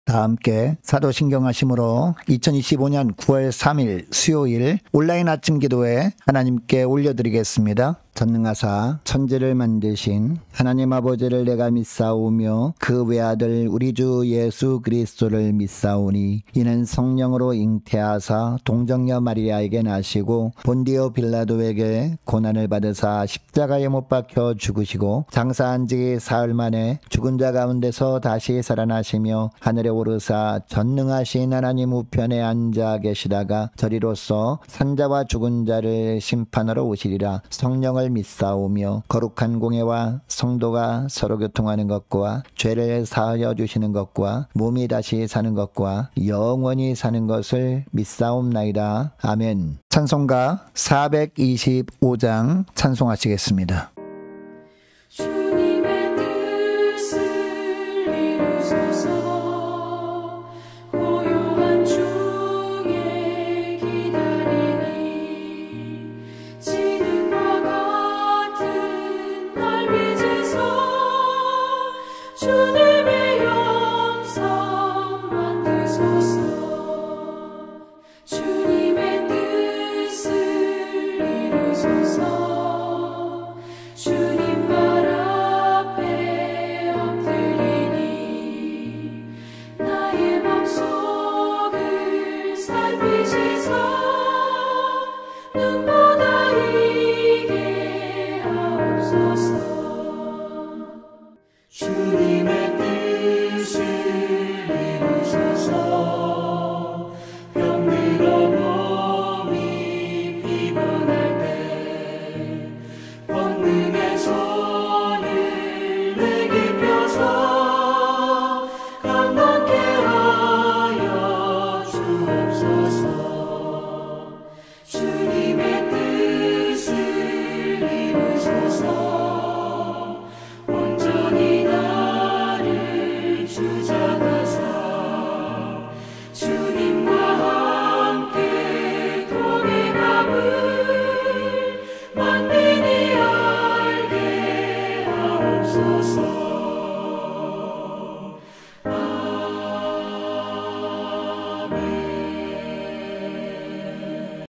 다 함께 사도신경하심으로 2025년 9월 3일 수요일 온라인 아침 기도에 하나님께 올려드리겠습니다. 전능하사 천지를 만드신 하나님 아버지를 내가 믿사오며 그 외아들 우리 주 예수 그리스도를 믿사오니 이는 성령으로 잉태하사 동정녀 마리아에게 나시고 본디오 빌라도에게 고난을 받으사 십자가에 못 박혀 죽으시고 장사한 지 사흘 만에 죽은 자 가운데서 다시 살아나시며 하늘에 오르사 전능하신 하나님 우편에 앉아 계시다가 저리로서 산자와 죽은 자를 심판하러 오시리라. 성령을 믿사오며 거룩한 공예와 성도가 서로 교통하는 것과 죄를 사하여 주시는 것과 몸이 다시 사는 것과 영원히 사는 것을 믿사옵나이다. 아멘. 찬송가 425장 찬송하시겠습니다. 주님의 뜻을 이루소서. 고요한 중에 기다리니 지능과 같은 날 빚으소. 주님의 영성 만드소서. 주님의 뜻을 이루소서. 주님 발 앞에 엎드리니 나의 맘속을 살피시사 눈보다 이게 하옵소서. 주님의 뜻을 이루소서. 병들어 몸이 피곤할 때 권능의 손을 내게 펴서 강건케 하여 주옵소서. 주님의 뜻을 이루소서. 온전히 나를 주장하사 주님과 함께 동행함을 만민이 알게 하옵소서.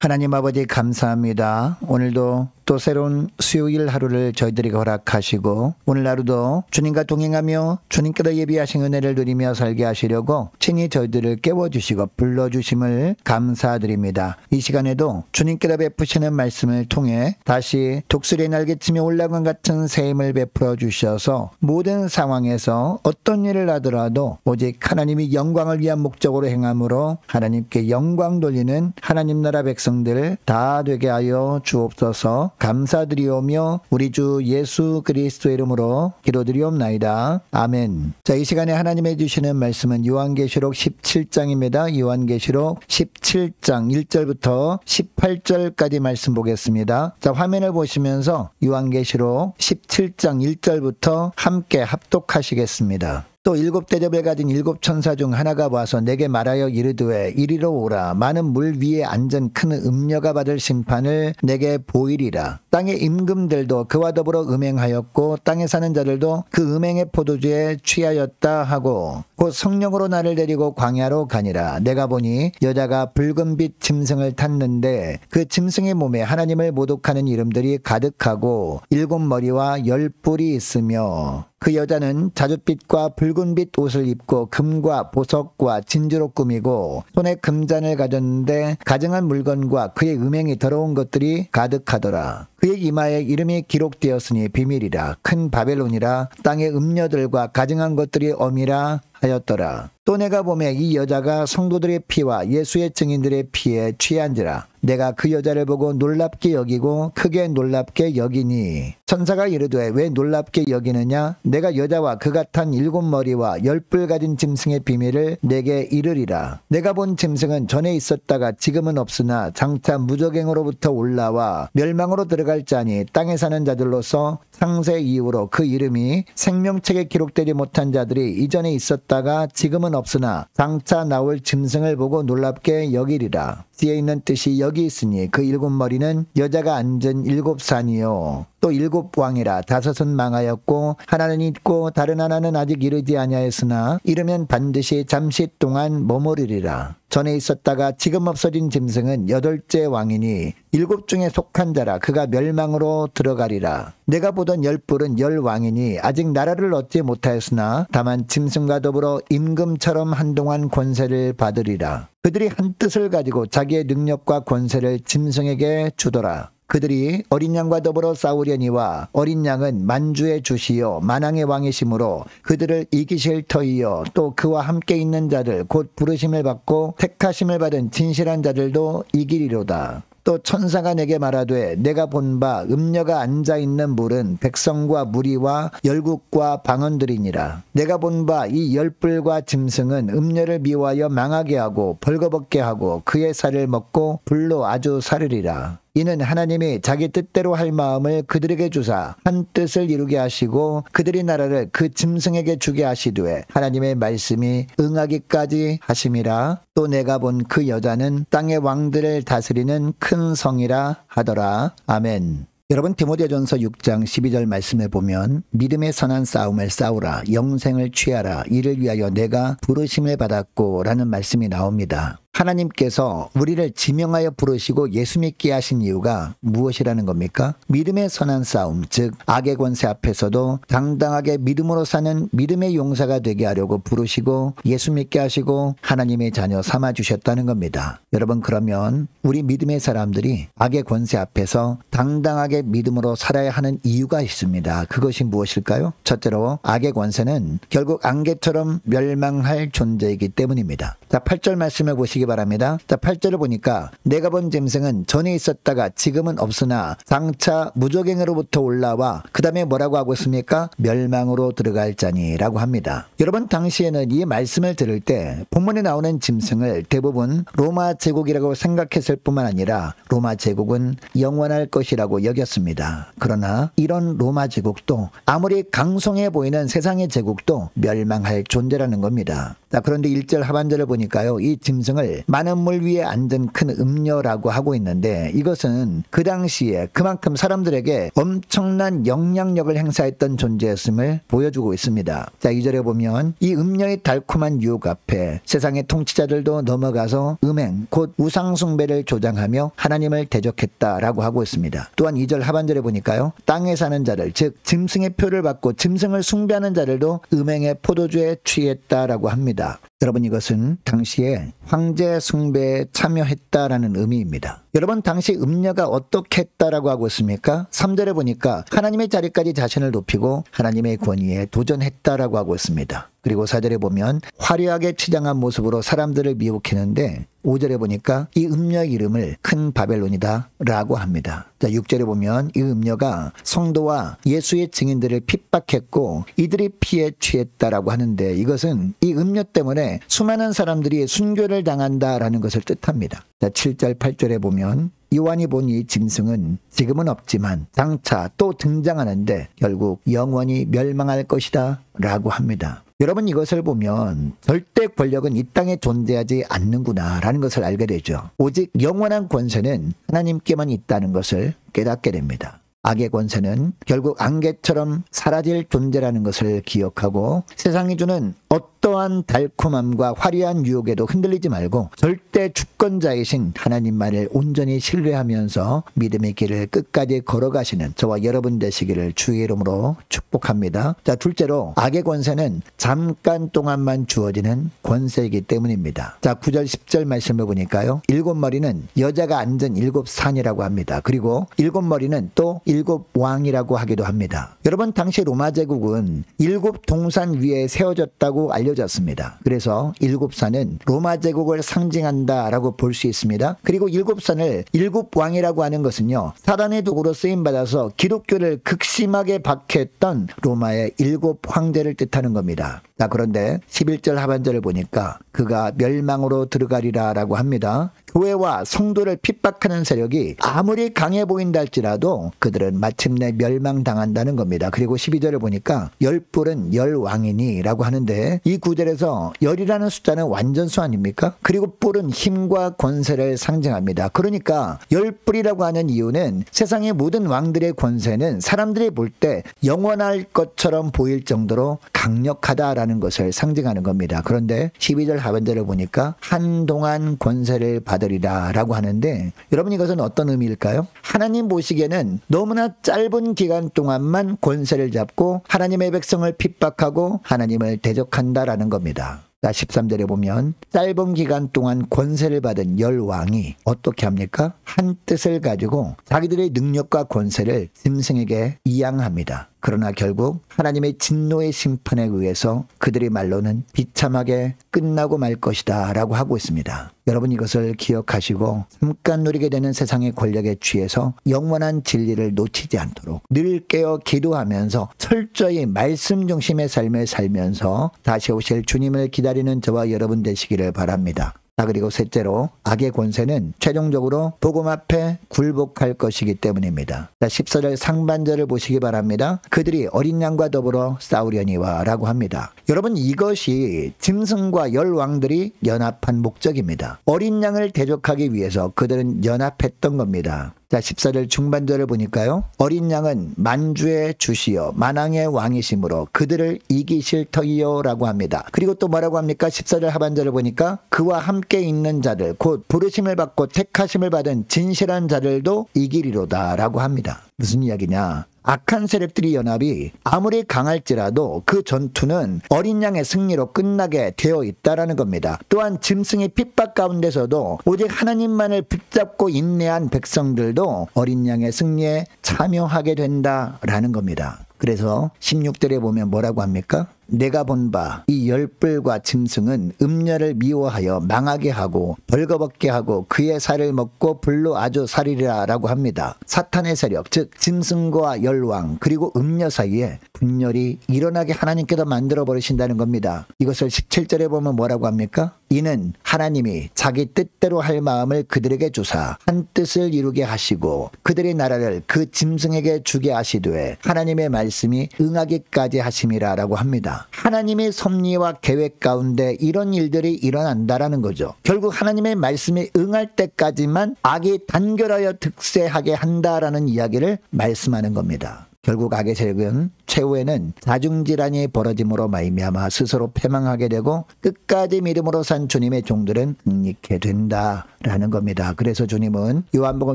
하나님 아버지 감사합니다. 오늘도 또 새로운 수요일 하루를 저희들에게 허락하시고 오늘 하루도 주님과 동행하며 주님께서 예비하신 은혜를 누리며 살게 하시려고 친히 저희들을 깨워주시고 불러주심을 감사드립니다. 이 시간에도 주님께서 베푸시는 말씀을 통해 다시 독수리의 날개치며 올라간 같은 새 힘을 베풀어 주셔서 모든 상황에서 어떤 일을 하더라도 오직 하나님이 영광을 위한 목적으로 행함으로 하나님께 영광 돌리는 하나님 나라 백성들 다 되게 하여 주옵소서. 감사드리오며 우리 주 예수 그리스도의 이름으로 기도드리옵나이다. 아멘. 자, 이 시간에 하나님이 주시는 말씀은 요한계시록 17장입니다. 요한계시록 17장 1절부터 18절까지 말씀 보겠습니다. 자, 화면을 보시면서 요한계시록 17장 1절부터 함께 합독하시겠습니다. 또 일곱 대접을 가진 일곱 천사 중 하나가 와서 내게 말하여 이르되 이리로 오라. 많은 물 위에 앉은 큰 음녀가 받을 심판을 내게 보이리라. 땅의 임금들도 그와 더불어 음행하였고 땅에 사는 자들도 그 음행의 포도주에 취하였다 하고 곧 성령으로 나를 데리고 광야로 가니라. 내가 보니 여자가 붉은 빛 짐승을 탔는데 그 짐승의 몸에 하나님을 모독하는 이름들이 가득하고 일곱 머리와 열 뿔이 있으며 그 여자는 자줏빛과 붉은빛 옷을 입고 금과 보석과 진주로 꾸미고 손에 금잔을 가졌는데 가증한 물건과 그의 음행이 더러운 것들이 가득하더라. 그의 이마에 이름이 기록되었으니 비밀이라. 큰 바벨론이라. 땅의 음녀들과 가증한 것들이 엄이라 하였더라. 또 내가 보매 이 여자가 성도들의 피와 예수의 증인들의 피에 취한지라. 내가 그 여자를 보고 놀랍게 여기고 크게 놀랍게 여기니 천사가 이르되 왜 놀랍게 여기느냐. 내가 여자와 그 같은 일곱 머리와 열 뿔 가진 짐승의 비밀을 내게 이르리라. 내가 본 짐승은 전에 있었다가 지금은 없으나 장차 무적행으로부터 올라와 멸망으로 들어갈 자니 땅에 사는 자들로서 창세 이후로 그 이름이 생명책에 기록되지 못한 자들이 이전에 있었다 있었다가 지금은 없으나 장차 나올 짐승을 보고 놀랍게 여기리라. 뒤에 있는 뜻이 여기 있으니 그 7머리는 여자가 앉은 7산이요 또 7왕이라 5은 망하였고 하나는 있고 다른 하나는 아직 이르지 아니하였으나 이르면 반드시 잠시 동안 머무르리라. 전에 있었다가 지금 없어진 짐승은 8째 왕이니 7 중에 속한 자라. 그가 멸망으로 들어가리라. 내가 보던 10뿔은 10왕이니 아직 나라를 얻지 못하였으나 다만 짐승과 더불어 임금처럼 한동안 권세를 받으리라. 그들이 한 뜻을 가지고 자기의 능력과 권세를 짐승에게 주더라. 그들이 어린 양과 더불어 싸우려니와 어린 양은 만주의 주시요 만왕의 왕이시므로 그들을 이기실 터이요 또 그와 함께 있는 자들 곧 부르심을 받고 택하심을 받은 진실한 자들도 이기리로다. 또 천사가 내게 말하되 내가 본 바 음녀가 앉아있는 물은 백성과 무리와 열국과 방언들이니라. 내가 본 바 이 10뿔과 짐승은 음녀를 미워하여 망하게 하고 벌거벗게 하고 그의 살을 먹고 불로 아주 사르리라. 이는 하나님이 자기 뜻대로 할 마음을 그들에게 주사 한 뜻을 이루게 하시고 그들이 나라를 그 짐승에게 주게 하시되 하나님의 말씀이 응하기까지 하심이라. 또 내가 본 그 여자는 땅의 왕들을 다스리는 큰 성이라 하더라. 아멘. 여러분 디모데전서 6장 12절 말씀에 보면 믿음의 선한 싸움을 싸우라 영생을 취하라 이를 위하여 내가 부르심을 받았고 라는 말씀이 나옵니다. 하나님께서 우리를 지명하여 부르시고 예수 믿게 하신 이유가 무엇이라는 겁니까? 믿음의 선한 싸움, 즉 악의 권세 앞에서도 당당하게 믿음으로 사는 믿음의 용사가 되게 하려고 부르시고 예수 믿게 하시고 하나님의 자녀 삼아주셨다는 겁니다. 여러분 그러면 우리 믿음의 사람들이 악의 권세 앞에서 당당하게 믿음으로 살아야 하는 이유가 있습니다. 그것이 무엇일까요? 첫째로 악의 권세는 결국 안개처럼 멸망할 존재이기 때문입니다. 자, 8절 말씀을 보시기 바랍니다. 자, 8절을 보니까 내가 본 짐승은 전에 있었다가 지금은 없으나 장차 무적행으로부터 올라와 그 다음에 뭐라고 하고 있습니까? 멸망으로 들어갈 자니 라고 합니다. 여러분 당시에는 이 말씀을 들을 때 본문에 나오는 짐승을 대부분 로마 제국이라고 생각했을 뿐만 아니라 로마 제국은 영원할 것이라고 여겼습니다. 그러나 이런 로마 제국도 아무리 강성해 보이는 세상의 제국도 멸망할 존재라는 겁니다. 자, 그런데 1절 하반절을 보니까요, 이 짐승을 많은 물 위에 앉은 큰 음녀라고 하고 있는데 이것은 그 당시에 그만큼 사람들에게 엄청난 영향력을 행사했던 존재였음을 보여주고 있습니다. 자, 2절에 보면 이 음녀의 달콤한 유혹 앞에 세상의 통치자들도 넘어가서 음행 곧 우상숭배를 조장하며 하나님을 대적했다라고 하고 있습니다. 또한 2절 하반절에 보니까요, 땅에 사는 자들 즉 짐승의 표를 받고 짐승을 숭배하는 자들도 음행의 포도주에 취했다라고 합니다. 여러분 이것은 당시에 황제 숭배에 참여했다라는 의미입니다. 여러분 당시 음녀가 어떻게 했다라고 하고 있습니까? 3절에 보니까 하나님의 자리까지 자신을 높이고 하나님의 권위에 도전했다라고 하고 있습니다. 그리고 4절에 보면 화려하게 치장한 모습으로 사람들을 미혹했는데 5절에 보니까 이 음녀의 이름을 큰 바벨론이다 라고 합니다. 자, 6절에 보면 이 음녀가 성도와 예수의 증인들을 핍박했고 이들이 피해 취했다라고 하는데 이것은 이 음녀 때문에 수많은 사람들이 순교를 당한다라는 것을 뜻합니다. 자, 7절 8절에 보면 요한이 본 이 짐승은 지금은 없지만 장차 또 등장하는데 결국 영원히 멸망할 것이다 라고 합니다. 여러분 이것을 보면 절대 권력은 이 땅에 존재하지 않는구나 라는 것을 알게 되죠. 오직 영원한 권세는 하나님께만 있다는 것을 깨닫게 됩니다. 악의 권세는 결국 안개처럼 사라질 존재라는 것을 기억하고 세상이 주는 어떠한 달콤함과 화려한 유혹에도 흔들리지 말고 절대 주권자이신 하나님만을 온전히 신뢰하면서 믿음의 길을 끝까지 걸어가시는 저와 여러분 되시기를 주의 이름으로 축복합니다. 자, 둘째로 악의 권세는 잠깐 동안만 주어지는 권세이기 때문입니다. 자, 9절 10절 말씀을 보니까요, 7머리는 여자가 앉은 7산이라고 합니다. 그리고 7머리는 또 7왕이라고 하기도 합니다. 여러분 당시 로마 제국은 7 동산 위에 세워졌다고 알려졌습니다. 그래서 7산은 로마 제국을 상징한다라고 볼 수 있습니다. 그리고 7산을 7왕이라고 하는 것은요, 사단의 도구로 쓰임받아서 기독교를 극심하게 박해했던 로마의 7 황제를 뜻하는 겁니다. 자, 그런데 11절 하반절을 보니까 그가 멸망으로 들어가리라 라고 합니다. 교회와 성도를 핍박하는 세력이 아무리 강해 보인다 할지라도 그들은 마침내 멸망당한다는 겁니다. 그리고 12절을 보니까 열불은 열왕이니 라고 하는데 이 구절에서 열이라는 숫자는 완전수 아닙니까? 그리고 뿔은 힘과 권세를 상징합니다. 그러니까 열불이라고 하는 이유는 세상의 모든 왕들의 권세는 사람들이 볼 때 영원할 것처럼 보일 정도로 강력하다라는 것을 상징하는 겁니다. 그런데 12절 하반절을 보니까 한동안 권세를 받으리라 라고 하는데 여러분 이것은 어떤 의미일까요? 하나님 보시기에는 너무나 짧은 기간 동안만 권세를 잡고 하나님의 백성을 핍박하고 하나님을 대적한다라는 겁니다. 13절에 보면 짧은 기간 동안 권세를 받은 열왕이 어떻게 합니까? 한 뜻을 가지고 자기들의 능력과 권세를 짐승에게 이양합니다. 그러나 결국 하나님의 진노의 심판에 의해서 그들의 말로는 비참하게 끝나고 말 것이다 라고 하고 있습니다. 여러분 이것을 기억하시고 잠깐 누리게 되는 세상의 권력에 취해서 영원한 진리를 놓치지 않도록 늘 깨어 기도하면서 철저히 말씀 중심의 삶을 살면서 다시 오실 주님을 기다리는 저와 여러분 되시기를 바랍니다. 그리고 셋째로 악의 권세는 최종적으로 복음 앞에 굴복할 것이기 때문입니다. 14절 상반절을 보시기 바랍니다. 그들이 어린 양과 더불어 싸우려니와 라고 합니다. 여러분 이것이 짐승과 열왕들이 연합한 목적입니다. 어린 양을 대적하기 위해서 그들은 연합했던 겁니다. 14절 중반절을 보니까요. 어린 양은 만주의 주시여 만왕의 왕이시므로 그들을 이기실 터이요 라고 합니다. 그리고 또 뭐라고 합니까? 14절 하반절을 보니까 그와 함께 있는 자들 곧 부르심을 받고 택하심을 받은 진실한 자들도 이기리로다 라고 합니다. 무슨 이야기냐? 악한 세력들이 연합이 아무리 강할지라도 그 전투는 어린 양의 승리로 끝나게 되어 있다라는 겁니다. 또한 짐승의 핍박 가운데서도 오직 하나님만을 붙잡고 인내한 백성들도 어린 양의 승리에 참여하게 된다라는 겁니다. 그래서 16절에 보면 뭐라고 합니까? 내가 본 바 이 열불과 짐승은 음녀를 미워하여 망하게 하고 벌거벗게 하고 그의 살을 먹고 불로 아주 살이리라 라고 합니다. 사탄의 세력 즉 짐승과 열왕 그리고 음녀 사이에 분열이 일어나게 하나님께서 만들어 버리신다는 겁니다. 이것을 17절에 보면 뭐라고 합니까? 이는 하나님이 자기 뜻대로 할 마음을 그들에게 주사 한 뜻을 이루게 하시고 그들의 나라를 그 짐승에게 주게 하시되 하나님의 말씀이 응하기까지 하심이라 라고 합니다. 하나님의 섭리와 계획 가운데 이런 일들이 일어난다라는 거죠. 결국 하나님의 말씀이 응할 때까지만 악이 단결하여 득세하게 한다라는 이야기를 말씀하는 겁니다. 결국 악의 세력은 최후에는 자중질환이 벌어짐으로 말미암아 스스로 패망하게 되고 끝까지 믿음으로 산 주님의 종들은 승리케 된다라는 겁니다. 그래서 주님은 요한복음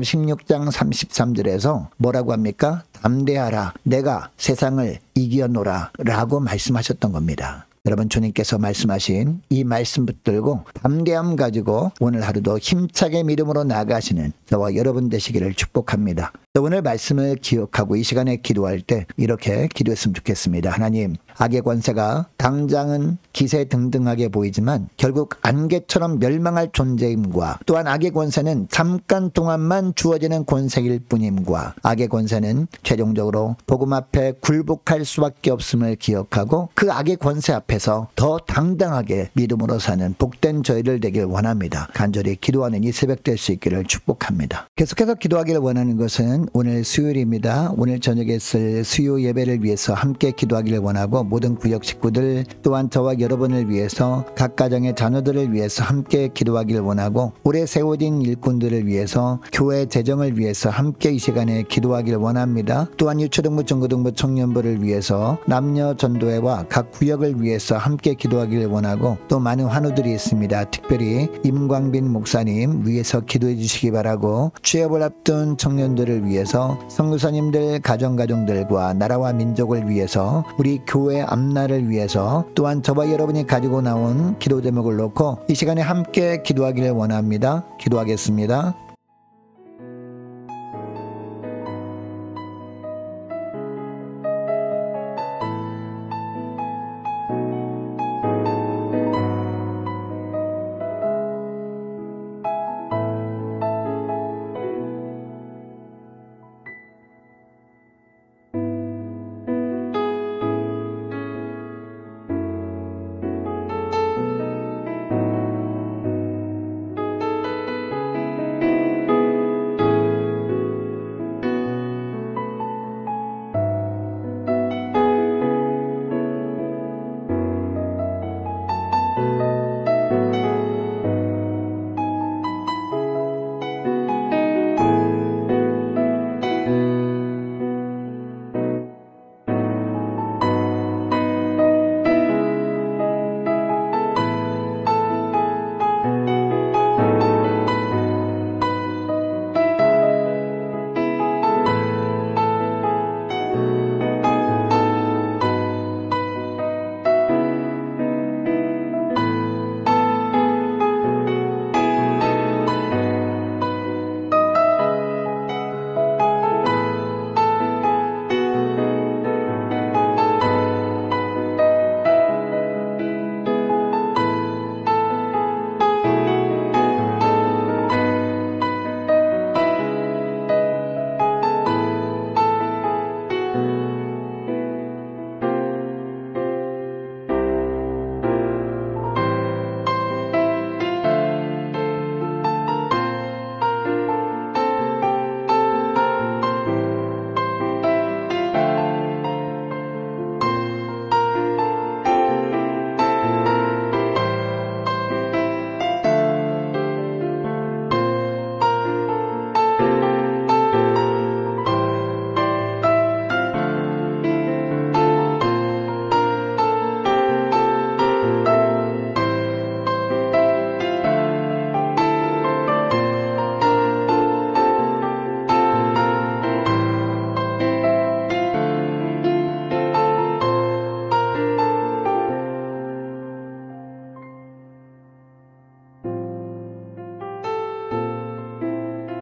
16장 33절에서 뭐라고 합니까? 담대하라 내가 세상을 이겨노라 라고 말씀하셨던 겁니다. 여러분 주님께서 말씀하신 이 말씀 붙들고 담대함 가지고 오늘 하루도 힘차게 믿음으로 나아가시는 저와 여러분 되시기를 축복합니다. 오늘 말씀을 기억하고 이 시간에 기도할 때 이렇게 기도했으면 좋겠습니다. 하나님 악의 권세가 당장은 기세등등하게 보이지만 결국 안개처럼 멸망할 존재임과 또한 악의 권세는 잠깐 동안만 주어지는 권세일 뿐임과 악의 권세는 최종적으로 복음 앞에 굴복할 수밖에 없음을 기억하고 그 악의 권세 앞에서 더 당당하게 믿음으로 사는 복된 저희들 되길 원합니다. 간절히 기도하는 이 새벽 될 수 있기를 축복합니다. 계속해서 기도하기를 원하는 것은 오늘 수요일입니다. 오늘 저녁에 있을 수요 예배를 위해서 함께 기도하기를 원하고 모든 구역 식구들 또한 저와 여러분을 위해서 각 가정의 자녀들을 위해서 함께 기도하기를 원하고 올해 세워진 일꾼들을 위해서 교회 재정을 위해서 함께 이 시간에 기도하기를 원합니다. 또한 유초등부 중고등부 청년부를 위해서 남녀 전도회와 각 구역을 위해서 함께 기도하기를 원하고 또 많은 환우들이 있습니다. 특별히 임광빈 목사님 위해서 기도해 주시기 바라고 취업을 앞둔 청년들을 위해서 선교사님들 가정들과 나라와 민족을 위해서 우리 교회 앞날을 위해서 또한 저와 여러분이 가지고 나온 기도 제목을 놓고 이 시간에 함께 기도하기를 원합니다. 기도하겠습니다.